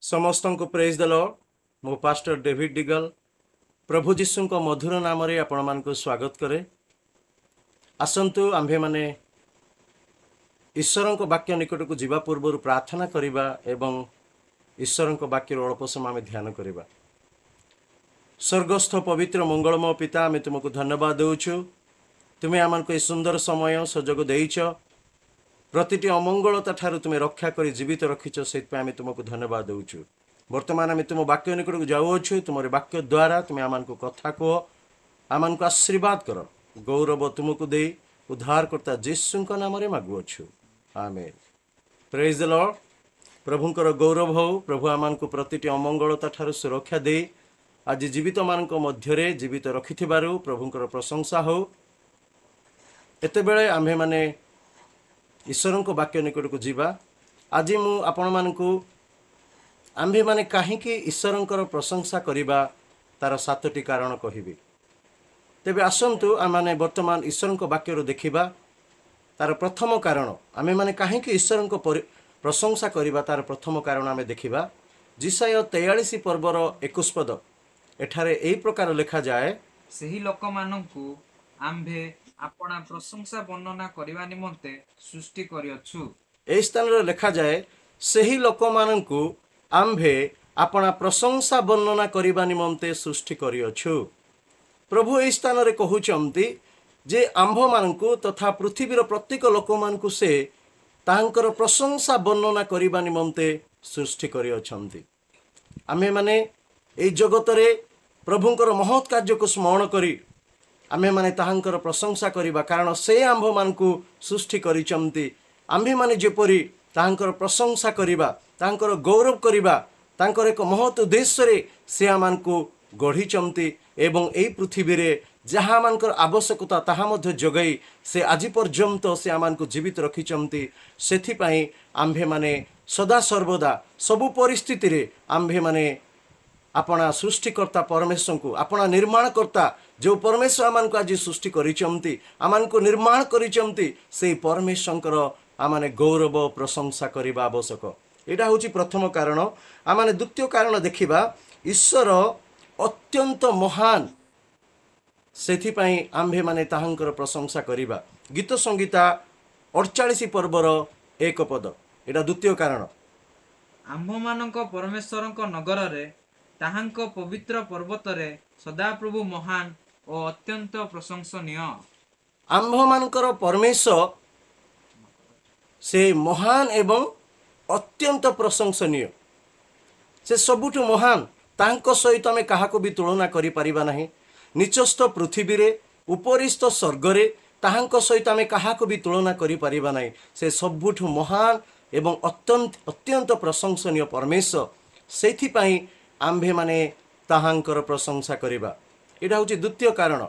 समस्त को praise the Lord. मो पास्टर डेविड डिगल प्रभु जीशु को मधुर नाम रे आपण मान को स्वागत करे। आसंतु आम्भे माने ईश्वर को वाक्य निकट को जीवा पूर्व प्रार्थना करिबा एवं ईश्वर को वाक्य अल्प समय आमे ध्यान करिबा। स्वर्गस्थ पवित्र मंगलमय पिता आमे तुमको धन्यवाद देउछु। तुमे आमान को सुंदर समय सुजोग देइछ। प्रतिटी अमंगलता ठारू तुमे रक्षा करी जीवित रखिछ, सेत पे आमे तुमको धन्यवाद देउछु। वर्तमान आमे तुम वाक्य निकट को जाउछु। तुमरे वाक्य द्वारा तुमे आमान को कथा को आमान को आशीर्वाद कर। गौरव तुमको दे उद्धारकर्ता यीशु को नाम रे मागुछु, आमेन। Praise the lord. प्रभुंकर गौरव हो। प्रभु आमान को प्रतिटी अमंगलता ठारू सुरक्षा दे आज जीवित मानक मध्यरे जीवित रखिथिबारु प्रभुंकर प्रशंसा हो। एते बेले आम्भे माने ईश्वर को वाक्य निकट को जीवा। आज मु आपण मानकु आम्भे माने काहेकि ईश्वर प्रशंसा करिबा तार 7टी कारण कहिबी। तेबे आसंतु आमे वर्तमान ईश्वर को वाक्य देखिबा। तार प्रथम कारण आमे माने काहेकि ईश्वर को प्रशंसा करिबा तार प्रथम कारण आमे देखिबा। जिसाय 43 पर्वर 21 पद एठारे एही प्रकार लिखा जाए, सही लोक मानकु आम्भे अपना प्रशंसा वर्णना करबा निमंते सृष्टि करियछु। ए स्थान रे लिखा जाए, सही लोक मानकु आम्भे अपना प्रशंसा वर्णना करबा निमंते सृष्टि करियछु। प्रभु ए स्थान रे कहउचंती जे आम्भ मानकु तथा पृथ्वीर प्रत्येक लोक मानकु से तांकर प्रशंसा वर्णना करबा निमंते सृष्टि करियछंती। आमे माने ए जगत रे प्रभुंकर महत् कार्य को स्मरण करी आमे माने ताहांकर प्रशंसा करिबा, कारण से आम्भ मानकु सृष्टि करिचंती। आम्भे माने जेपरि ताहांकर प्रशंसा करिबा, ताहांकर गौरव करिबा, ताहांकर एक महत् उद्देश्य रे से आमानकु गढ़िचंती एवं एई पृथ्वी रे जहा मानकर आवश्यकता ताहा मध्य जगई से आज पर्यंत से आमानकु जीवित रखिचंती। सेथि पई आम्भे माने सदा सर्वदा सबु परिस्थिति रे आम्भे माने अपना सृष्टिकर्ता परमेश्वर को अपना निर्माणकर्ता जो परमेश्वर आमान को आज सृष्टि करिचंती, आमान को निर्माण करिचंती, से परमेश्वर आमाने गौरव प्रशंसा करिबा आवश्यक। एटा होची प्रथम कारण। आमाने द्वितीय कारण देखिबा, ईश्वर अत्यंत महान, सेथि पई आम्भे माने ताहांकर प्रशंसा करिबा। गीत संगीता 48 पर्वर 1 पद एटा द्वितीय कारण। आम्भ मानक परमेश्वरक नगर रे ताहांक पवित्र पर्वत रे सदा प्रभु महान और अत्यंत प्रशंसनीय। आम्भ मानकर परमेश्वर से महान एवं अत्यंत प्रशंसनीय, से सबुठु महान। तांको सहित आमे काहाको भी तुलना करि परिबा नाही। निचस्थ पृथ्वी रे उपरिस्थ स्वर्ग रे ताहांको सहित आमे काहाको भी तुलना करि परिबा नाही। से सबुठु महान एवं अत्यंत प्रशंसनीय परमेश्वर। सेथि पई आम्भे माने ताहांकर प्रशंसा करिबा। एटा होची द्वितीय कारण।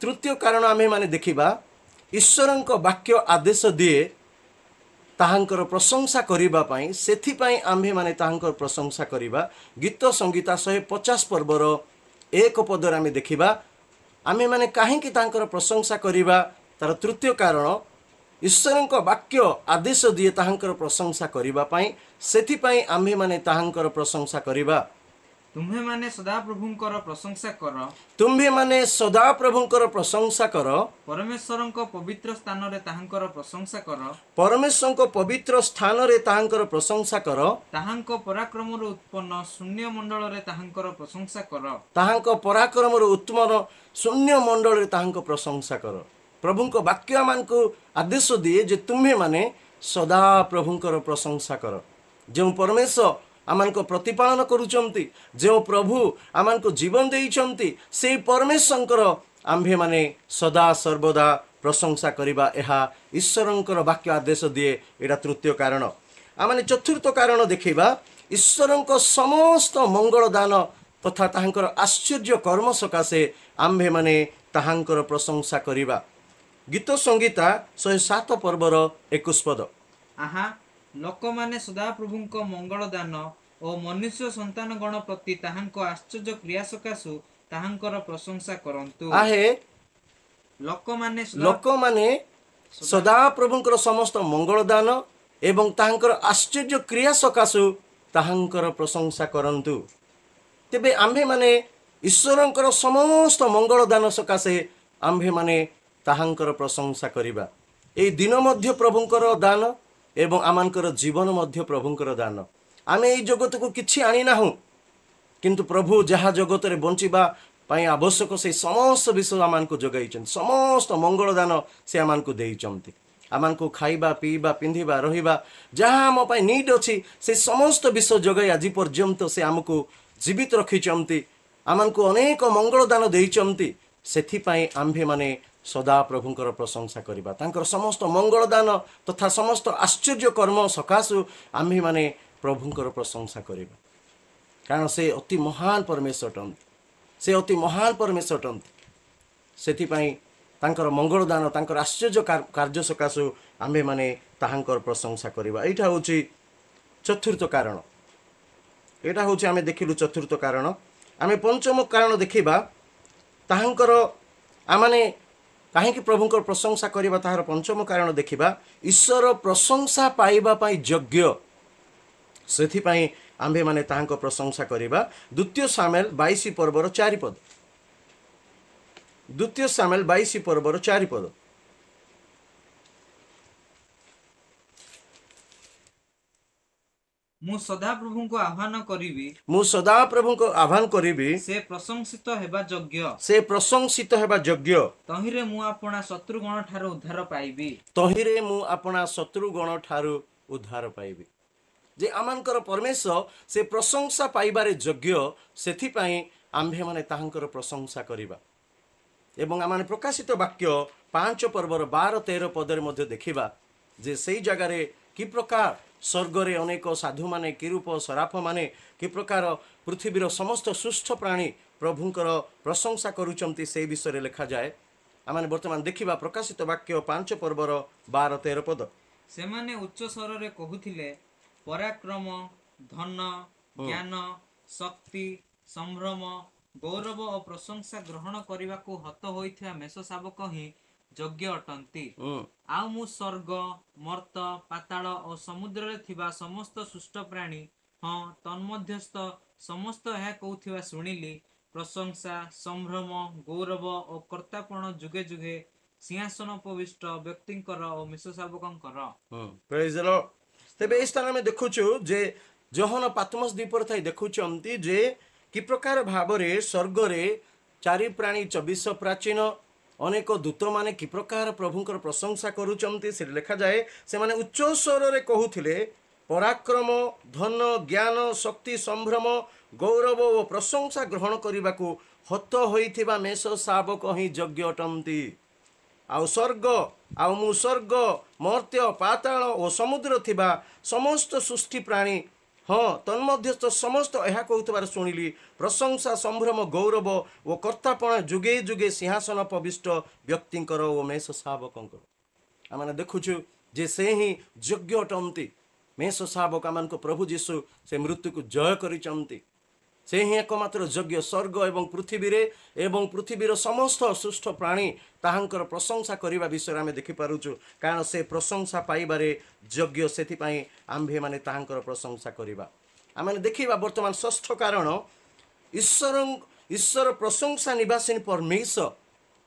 तृतीय कारण आम्भे माने देखिबा, ईश्वरक वाक्य आदेश दिए ताहांकर प्रशंसा करिबा पई, सेथि पई आम्भे माने ताहांकर प्रशंसा करिबा। गीत संगीता 150 पर्वर 1 पदर आमे देखिबा, आमे माने काहेकि ताहांकर प्रशंसा करिबा तार तृतीय कारण, ईश्वरक वाक्य आदेश दिए ताहांकर प्रशंसा करिबा पई, सेथि पई आम्भे माने ताहांकर प्रशंसा करिबा। तुम्हे माने सदा प्रभुंकर प्रशंसा कर। तुम्हे माने सदा प्रभुंकर प्रशंसा कर। परमेश्वरक पवित्र स्थान रे ताहांकर प्रशंसा कर। परमेश्वरक पवित्र स्थान रे ताहांकर प्रशंसा कर। ताहांक पराक्रम रे उत्पन्न शून्य मंडल रे ताहांकर प्रशंसा कर। ताहांक पराक्रम रे उत्पन्न शून्य मंडल रे ताहांक प्रशंसा कर। प्रभुंक वाक्य मानकु आदेश दिए जे तुम्हे माने सदा प्रभुंकर प्रशंसा कर। जो परमेश्वर आमान को प्रतिपालन करुचंती, जो प्रभु आमान को जीवन देइचंती, से परमेश्वरंकर आम्भे माने सदा सर्वदा प्रशंसा करिबा। एहा ईश्वरंकर वाक्य आदेश दिए। एटा तृतीय कारण। आमाने चतुर्थ कारण देखिबा, ईश्वरंक समस्त मंगल दान तथा ताहांकर आश्चर्य कर्म सकाशे आम्भे माने ताहांकर प्रशंसा करिबा। गीत संगीता 107 पर्वर 21 पद। आहा लोक माने सदा प्रभुंक मंगल दान और मनुष्य संतान गण प्रति ताहांक आश्चर्य क्रिया सकाशु ताहांकर प्रशंसा करंतु। आहे लोक माने सदा प्रभुंकर समस्त मंगल दान एवं ताहांकर आश्चर्य क्रिया सकाशु ତାହାଙ୍କର ପ୍ରଶଂସା କରନ୍ତୁ। ତେବେ ଆମ୍ଭେମାନେ ଈଶ୍ୱରଙ୍କର ସମସ୍ତ ମଙ୍ଗଳ ଦାନ ସକାଶେ ଆମ୍ଭେମାନେ ତାହାଙ୍କର ପ୍ରଶଂସା କରିବା। ଏହି ଦିନ ମଧ୍ୟ ପ୍ରଭୁଙ୍କର ଦାନ ଏବଂ ଆମମାନଙ୍କର ଜୀବନ ମଧ୍ୟ ପ୍ରଭୁଙ୍କର ଦାନ। ଆମେ ଏହି ଜଗତକୁ କିଛି ଆଣିନାହୁଁ, କିନ୍ତୁ ପ୍ରଭୁ ଯାହା ଜଗତରେ ବଞ୍ଚିବା ପାଇଁ ଆବଶ୍ୟକ ସେ ସମସ୍ତ ବିଷୟ ଆମମାନଙ୍କୁ ଯୋଗାଇଛନ୍ତି। ସମସ୍ତ ମଙ୍ଗଳ ଦାନ ସେ ଆମମାନଙ୍କୁ ଦେଇଛନ୍ତି। ଆମମାନଙ୍କୁ ଖାଇବା, ପିଇବା, ପିନ୍ଧିବା, ରହିବା, ଯାହା ଆମ ପାଇଁ ନିଡ୍ ଅଛି ସେ ସମସ୍ତ ବିଷୟ ଯୋଗାଇ ଆଜି ପର୍ଯ୍ୟନ୍ତ ସେ ଆମକୁ ଜୀବିତ ରଖିଛନ୍ତି। ଆମମାନଙ୍କୁ ଅନେକ ମଙ୍ଗଳ ଦାନ ଦେଇଛନ୍ତି। ସେଥିପାଇଁ ଆମ୍ଭେମାନେ ସଦା ପ୍ରଭୁଙ୍କର ପ୍ରଶଂସା କରିବା। ତାଙ୍କର ସମସ୍ତ ମଙ୍ଗଳ ଦାନ ତଥା ସମସ୍ତ ଆଶ୍ଚର୍ଯ୍ୟ କର୍ମ ସକାଶୁ ଆମ୍ଭେମାନେ ପ୍ରଭୁଙ୍କର ପ୍ରଶଂସା କରିବା। କାରଣ ସେ ଅତି ମହାନ ପରମେଶ୍ୱର ଅଟନ୍ତି। ସେ ଅତି ମହାନ ପରମେଶ୍ୱର ଅଟନ୍ତି। ସେଥିପାଇଁ ତାଙ୍କର ମଙ୍ଗଳ ଦାନ, ତାଙ୍କର ଆଶ୍ଚର୍ଯ୍ୟ କାର୍ଯ୍ୟ ସକାଶୁ ଆମ୍ଭେମାନେ ତାହାଙ୍କର ପ୍ରଶଂସା କରିବା। ଏଇଟା ହେଉଛି ଚତୁର୍ଥ କାରଣ। ଏଇଟା ହେଉଛି ଆମେ ଦେଖିଲୁ ଚତୁର୍ଥ କାରଣ। ଆମେ ପଞ୍ଚମ କାରଣ ଦେଖିବା, ତାହାଙ୍କର ଆମମାନେ କାହିଁକି ପ୍ରଭୁଙ୍କର ପ୍ରଶଂସା କରିବା ତାହାର ପଞ୍ଚମ କାରଣ ଦେଖିବା। ଈଶ୍ୱର ପ୍ରଶଂସା ପାଇବା ପାଇଁ ଯୋଗ୍ୟ, ସେଥିପାଇଁ ଆମ୍ଭେମାନେ ତାହାଙ୍କ ପ୍ରଶଂସା କରିବା। ଦ୍ୱିତୀୟ ସାମୁଏଲ 22 ପର୍ବର 4 ପଦ। ଦ୍ୱିତୀୟ ସାମୁଏଲ 22 ପର୍ବର 4 ପଦ। ମୁଁ ସଦାପ୍ରଭୁଙ୍କୁ ଆହ୍ୱାନ କରିବି, ମୁଁ ସଦାପ୍ରଭୁଙ୍କୁ ଆହ୍ୱାନ କରିବି, ସେ ପ୍ରଶଂସିତ ହେବା ଯୋଗ୍ୟ। ସେ ପ୍ରଶଂସିତ ହେବା ଯୋଗ୍ୟ। ତହିଁରେ ମୁଁ ଆପଣା ଶତ୍ରୁଗଣ ଠାରୁ ଉଦ୍ଧାର ପାଇବି। ତହିଁରେ ମୁଁ ଆପଣା ଶତ୍ରୁଗଣ ଠାରୁ ଉଦ୍ଧାର ପାଇବି। ଯେ ଆମମାନଙ୍କର ପରମେଶ୍ୱର ସେ ପ୍ରଶଂସା ପାଇବାରେ ଯୋଗ୍ୟ, ସେଥିପାଇଁ ଆମ୍ଭେମାନେ ତାହାଙ୍କର ପ୍ରଶଂସା କରିବା। ଏବଂ ଆମେ ପ୍ରକାଶିତ ବାକ୍ୟ 5 ପର୍ବର 12-13 ପଦରେ ମଧ୍ୟ ଦେଖିବା ଯେ ସେଇ ଜାଗାରେ କି ପ୍ରକାର ସ୍ୱର୍ଗରେ ଅନେକ ସାଧୁମାନେ, କିରୂପ, ସରାଫମାନେ, କି ପ୍ରକାର ପୃଥିବୀର ସମସ୍ତ ସୁସ୍ଥ ପ୍ରାଣୀ ପ୍ରଭୁଙ୍କର ପ୍ରଶଂସା କରୁଛନ୍ତି, ସେହି ବିଷୟରେ ଲେଖାଯାଏ। ଆମେ ବର୍ତ୍ତମାନ ଦେଖିବା ପ୍ରକାଶିତ ବାକ୍ୟ 5 ପର୍ବର 12-13 ପଦ। ସେମାନେ ଉଚ୍ଚ ସ୍ୱରରେ କହୁଥିଲେ, ପରାକ୍ରମ, ଧନ, ଜ୍ଞାନ, ଶକ୍ତି, ସମ୍ଭ୍ରମ, ଗୌରବ ଓ ପ୍ରଶଂସା ଗ୍ରହଣ କରିବାକୁ ହତ ହୋଇଥିବା ମେଷ ଶାବକ ହିଁ ଯୋଗ୍ୟ ଅଟନ୍ତି। ଆଉ ମୁଁ ସ୍ୱର୍ଗ, ମର୍ତ୍ତ, ପାତାଳ ଓ ସମୁଦ୍ରରେ ଥିବା ସମସ୍ତ ସୁଷ୍ଠ ପ୍ରାଣୀ, ହଁ ତନ୍ମଧ୍ୟସ୍ଥ ସମସ୍ତ ଏହା କହୁଥିବା ଶୁଣିଲି, ପ୍ରଶଂସା, ସମ୍ଭ୍ରମ, ଗୌରବ ଓ କର୍ତ୍ତାପଣ ଯୁଗେ ଯୁଗେ ସିଂହାସନ ଉପବିଷ୍ଟ ବ୍ୟକ୍ତିଙ୍କର ଓ ମେଷ ଶାବକଙ୍କର। ପ୍ରେଜ୍ ଦ ଲର୍ଡ। ତେବେ ଏହି ସ୍ଥାନ ଆମେ ଦେଖୁଛୁ ଯେ ଯୋହନ ପାତ୍ମୋସ ଦ୍ୱୀପରେ ଥାଇ ଦେଖୁଛନ୍ତି ଯେ କି ପ୍ରକାର ଭାବରେ ସ୍ୱର୍ଗରେ 4 ପ୍ରାଣୀ, 24 ପ୍ରାଚୀନ, ଅନେକ ଦୂତମାନେ କି ପ୍ରକାର ପ୍ରଭୁଙ୍କର ପ୍ରଶଂସା କରୁଛନ୍ତି। ସେଠି ଲେଖାଯାଏ ସେମାନେ ଉଚ୍ଚ ସ୍ୱରରେ କହୁଥିଲେ, ପରାକ୍ରମ, ଧନ, ଜ୍ଞାନ, ଶକ୍ତି, ସମ୍ଭ୍ରମ, ଗୌରବ ଓ ପ୍ରଶଂସା ଗ୍ରହଣ କରିବାକୁ ହତ ହୋଇଥିବା ମେଷ ଶାବକ ହିଁ ଯୋଗ୍ୟ ଅଟନ୍ତି। ଆଉ ସ୍ୱର୍ଗ, ଆଉ ମୁଁ ସ୍ୱର୍ଗ, ମର୍ତ୍ତ୍ୟ, ପାତାଳ ଓ ସମୁଦ୍ର ଥିବା ସମସ୍ତ ସୃଷ୍ଟି ପ୍ରାଣୀ, ହଁ ତନ୍ମଧ୍ୟସ୍ଥ ସମସ୍ତ ଏହା କହୁଥିବାର ଶୁଣିଲି, ପ୍ରଶଂସା, ସମ୍ଭ୍ରମ, ଗୌରବ ଓ କର୍ତ୍ତାପଣ ଯୁଗେ ଯୁଗେ ସିଂହାସନ ଉପବିଷ୍ଟ ବ୍ୟକ୍ତିଙ୍କର ଓ ମେଷ ଶାବକଙ୍କର। ଆମେ ଦେଖୁଛୁ ଯେ ସେ ହିଁ ଯୋଗ୍ୟ ଅଟନ୍ତି। ମେଷ ଶାବକ ଆମମାନଙ୍କ ପ୍ରଭୁ ଯୀଶୁ ସେ ମୃତ୍ୟୁକୁ ଜୟ କରିଛନ୍ତି। ସେ ହିଁ ଏକମାତ୍ର ଯୋଗ୍ୟ। ସ୍ୱର୍ଗ ଏବଂ ପୃଥିବୀରେ ଏବଂ ପୃଥିବୀର ସମସ୍ତ ସୁଷ୍ଠ ପ୍ରାଣୀ ତାହାଙ୍କର ପ୍ରଶଂସା କରିବା ବିଷୟରେ ଆମେ ଦେଖିପାରୁଛୁ। କାରଣ ସେ ପ୍ରଶଂସା ପାଇବାରେ ଯୋଗ୍ୟ, ସେଥିପାଇଁ ଆମ୍ଭେମାନେ ତାହାଙ୍କର ପ୍ରଶଂସା କରିବା। ଆମେ ଦେଖିବା ବର୍ତ୍ତମାନ ଷଷ୍ଠ କାରଣ, ଈଶ୍ୱର ପ୍ରଶଂସା ନିବାସିନୀ ପରମେଶ୍ୱର,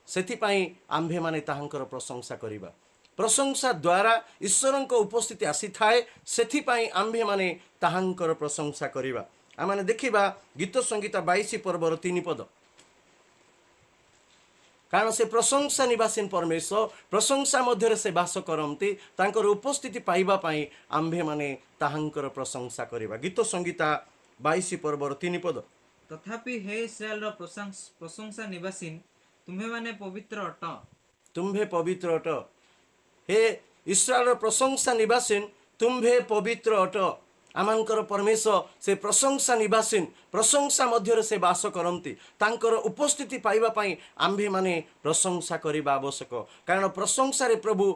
ସେଥିପାଇଁ ଆମ୍ଭେମାନେ ତାହାଙ୍କର ପ୍ରଶଂସା କରିବା। ପ୍ରଶଂସା ଦ୍ୱାରା ଈଶ୍ୱରଙ୍କ ଉପସ୍ଥିତି ଆସିଥାଏ, ସେଥିପାଇଁ ଆମ୍ଭେମାନେ ତାହାଙ୍କର ପ୍ରଶଂସା କରିବା। ଆମେ ଦେଖିବା ଗୀତ ସଂହିତା 22 ପର୍ବର 3 ପଦ। କାରଣ ସେ ପ୍ରଶଂସା ନିବାସିନୀ ପରମେଶ୍ୱର, ପ୍ରଶଂସା ମଧ୍ୟରେ ସେ ବାସ କରନ୍ତି। ତାଙ୍କର ଉପସ୍ଥିତି ପାଇବା ପାଇଁ ଆମ୍ଭେମାନେ ତାହାଙ୍କର ପ୍ରଶଂସା କରିବା। ଗୀତ ସଂହିତା 22 ପର୍ବର 3 ପଦ। ତଥାପି ହେ ଇସ୍ରାଏଲର ପ୍ରଶଂସା ନିବାସିନ, ତୁମ୍ଭେମାନେ ପବିତ୍ର ଅଟ। ତୁମ୍ଭେ ପବିତ୍ର ଅଟ। ହେ ଇସ୍ରାଏଲର ପ୍ରଶଂସା ନିବାସିନ, ତୁମ୍ଭେ ପବିତ୍ର ଅଟ। ଆମଙ୍କର ପରମେଶ୍ୱର ସେ ପ୍ରଶଂସା ନିବାସିନ, ପ୍ରଶଂସା ମଧ୍ୟରେ ସେ ବାସ କରନ୍ତି। ତାଙ୍କର ଉପସ୍ଥିତି ପାଇବା ପାଇଁ ଆମ୍ଭେମାନେ ପ୍ରଶଂସା କରିବା ଆବଶ୍ୟକ। କାରଣ ପ୍ରଶଂସାରେ ପ୍ରଭୁ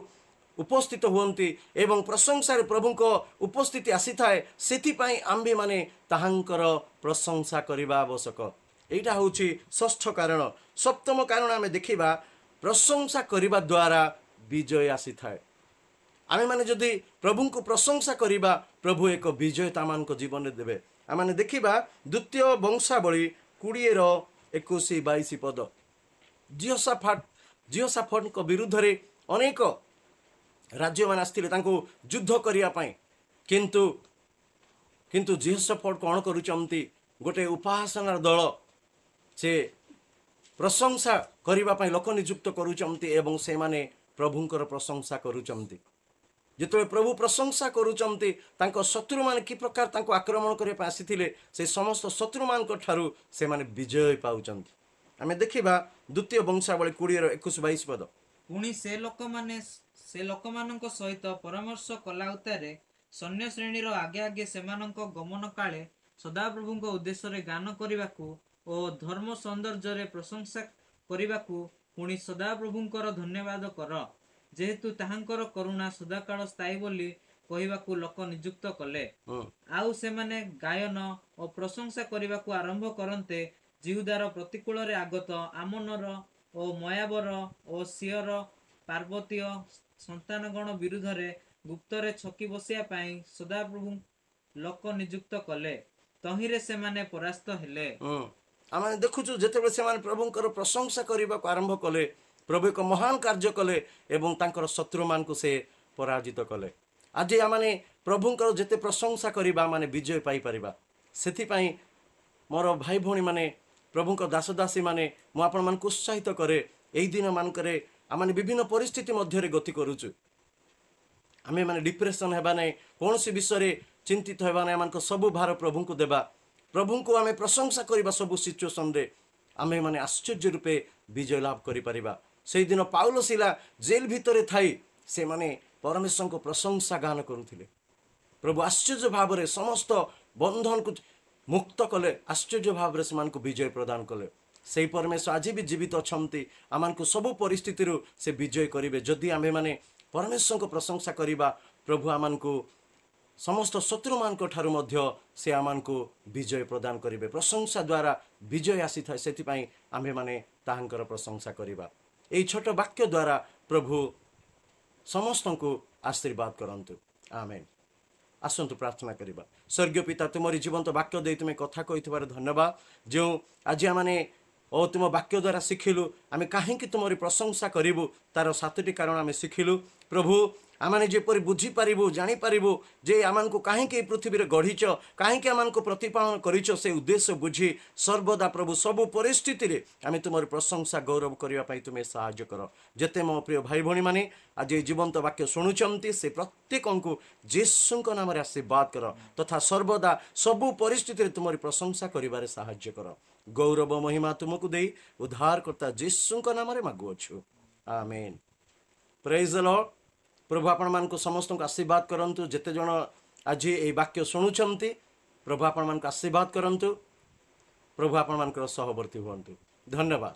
ଉପସ୍ଥିତ ହୁଅନ୍ତି ଏବଂ ପ୍ରଶଂସାରେ ପ୍ରଭୁଙ୍କ ଉପସ୍ଥିତି ଆସିଥାଏ। ସେଥିପାଇଁ ଆମ୍ଭେମାନେ ତାହାଙ୍କର ପ୍ରଶଂସା କରିବା ଆବଶ୍ୟକ। ଏଇଟା ହେଉଛି ଷଷ୍ଠ କାରଣ। ସପ୍ତମ କାରଣ ଆମେ ଦେଖିବା, ପ୍ରଶଂସା କରିବା ଦ୍ୱାରା ବିଜୟ ଆସିଥାଏ। ଆମେମାନେ ଯଦି ପ୍ରଭୁଙ୍କୁ ପ୍ରଶଂସା କରିବା, प्रभु एक विजयता मान जीवन में देवे। आम देखा द्वितीय वंशावली 20:21-22 पद। जिहोशाफाट विरुद्ध रे अनेक राज्य मान आसथिले तांको युद्ध करिया पई, किंतु जिहोशाफाट कौन करूचंती, गोटे उपासनार दल से प्रशंसा करिबा पई लोक नियुक्त करूचंती एवं से माने प्रभुंकर प्रशंसा करूचंती। जिते प्रभु प्रशंसा करूचंती तांको शत्रु मान कि प्रकार तांको आक्रमण करिया पई आसीथिले, से समस्त शत्रु मान को ठारू से माने विजय पाउचंती। आमे देखिबा द्वितीय वंशावली 20:21-22 पद। पुणी से लोकमानंक सहित परामर्श कला उतारे सैन्य श्रेणीर आगे आगे सेमानंक गमन काले सदाप्रभुंक उद्देश्य रे गान करिबाकू ओ धर्म सौंदर्य रे प्रशंसा करिबाकू पुणी सदाप्रभुंकर धन्यवाद कर, जेहेतु ताहांकर करुणा सदाकाल स्थायी बोली कहिबाकू लोक नियुक्त कले। आउ सेमाने गायन और प्रशंसा करिबाकू आरंभ करन्ते जिहुदार प्रतिकूल रे आगत आमोनर ओ मोयाबर ओ सियर पार्वतीय संतानगण विरुद्ध रे गुप्तरे छकी बसिया पाई सदाप्रभु लोक नियुक्त कले, तहिरे सेमाने परास्त हेले। आमे देखुछु जेतेबे सेमाने प्रभुंकर प्रशंसा करिबा को आरंभ कले, प्रभु एक महान कार्य कले एवं तांकर शत्रु मान को से पराजित कले। आज आमाने प्रभुंकर जेते प्रशंसा करिबा माने विजय पाई परिबा। सेथि पई मोर भाई भौणी माने प्रभुंकर दास दासी माने मु आपण मान को उत्साहित करे, एई दिन मान करे आमाने विभिन्न परिस्थिति मध्य रे गति करूछु। आमे माने डिप्रेशन हेबा नै, कोनोसी विषय रे चिंतित हेबा नै, आमान को सब भार प्रभु को देबा, प्रभु को आमे प्रशंसा करिबा। सब सिचुएशन रे आमे माने आश्चर्य रूपे विजय लाभ करि परिबा। सेई दिन पाउलो सिला जेल भितरे थाई से माने परमेश्वर को प्रशंसा गान करुथिले। प्रभु आश्चर्य भाव रे समस्त बंधन को मुक्त कले, आश्चर्य भाव रे समान को विजय प्रदान कले। सेई परमेश्वर आज भी जीवित अछंती, आमान को सब परिस्थिति रु से विजय करिवे जदि आमे माने परमेश्वर को प्रशंसा करिबा। प्रभु आमान को समस्त शत्रु मान को ठारू मध्य से आमान को विजय प्रदान करिवे। प्रशंसा द्वारा विजय आसी थाए, सेति पई आमे माने ताहांकर प्रशंसा करिबा। एई छोट वाक्य द्वारा प्रभु समस्त को आशीर्वाद करंतु। आमेन। आसंतु प्रार्थना करिबा। स्वर्गीय पिता, तुमरी जीवंत वाक्य दे तुमे कथा कहितबार धन्यवाद। जो आज आमे ओ तुम वाक्य द्वारा शिखिलु, आमे काहेकि तुमरी प्रशंसा करिबु तार 7टी कारण आमे शिखिलु। प्रभु आमाने जेपरि बुझी पारिबु, जानि पारिबु जे आमान को काहेकि पृथ्वी रे गढ़िच, काहेकि आमान को प्रतिपालन करिच, से उद्देश्य बुझी सर्वदा प्रभु सब परिस्थिति रे आमे तुमरी प्रशंसा गौरव करिवा पई तुमे सहाय्य कर। जेते मो प्रिय भाई भणी माने आज जीवंत वाक्य शुणुचंती, से प्रत्येकंकु यीशुंक नाम रे आशीर्वाद कर, तथा सर्वदा सब परिस्थिति रे तुमरी प्रशंसा करिवारे सहाय्य कर। गौरव महिमा तुमको देई उद्धारकर्ता यीशुंक नाम रे मागुअछु। आमेन। Praise the lord. प्रभु आपण मान को समस्त को आशीर्वाद करंतु। जेते जण आज ए वाक्य शुणुचंती, प्रभु आपण मान को आशीर्वाद करंतु। प्रभु आपण मान को सहवर्ती हुअन्तु। धन्यवाद।